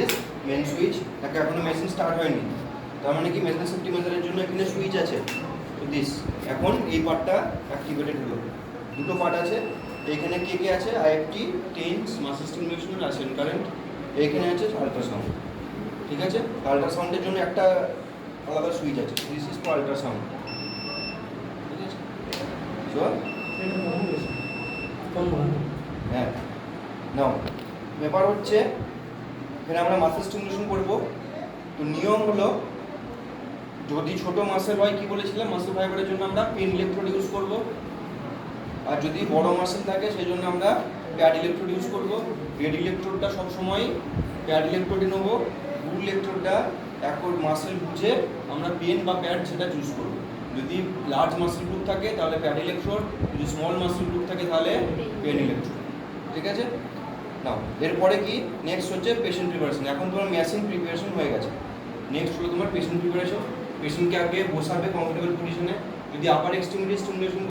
This main switch, তাকে এখনো machine start হয়নি, তার মানে কি মেশিন সেফটি মেজারের জন্য এখানে সুইচ আছে। তো দিস এখন এই পার্টটা অ্যাক্টিভেটেড হলো। দুটো পার্ট আছে, এখানে কে কে আছে, আইএফটি, টেন্স, মাসেল স্টিমুলেশন, আসেন কারেন্ট, এখানে আছে আল্ট্রাসাউন্ড। ঠিক আছে, আল্ট্রাসাউন্ডের জন্য একটা আলাদা সুইচ আছে, দিস ইজ ফর আল্ট্রাসাউন্ড। ঠিক আছে, হ্যাঁ নাও ব্যাপার হচ্ছে এখানে আমরা মাসেল স্টিমুলেশন করব। তো নিয়ম হলো যদি ছোট মাসেল হয়, কি বলেছিলাম, মাসেল ফাইবারের জন্য আমরা পেন ইলেকট্রোড ইউজ করব, আর যদি বড় মাসেল থাকে সেই জন্য আমরা প্যাড ইলেকট্রোড ইউজ করব। প্যাড ইলেকট্রোডটা সবসময় প্যাড ইলেকট্রোডই নেব, বুল ইলেকট্রোডটা একর মাসেল বুঝে আমরা পেন বা প্যাড সেটা চুজ করব। যদি লার্জ মাসেল গ্রুপ থাকে তাহলে প্যাড ইলেকট্রোড, যদি স্মল মাসেল গ্রুপ থাকে তাহলে পেন ইলেকট্রোড। ঠিক আছে, নাও এরপরে কি নেক্সট হচ্ছে পেশেন্ট প্রিপারেশন। এখন তোমার মেশিন প্রিপারেশন হয়ে গেছে, নেক্সট হলো তোমার পেশেন্ট প্রিপারেশন। পেশেন্টকে আগে বসাবে কমফোর্টেবল পজিশনে, যদি আপার এক্সট্রিমিটি স্টিমুলেশন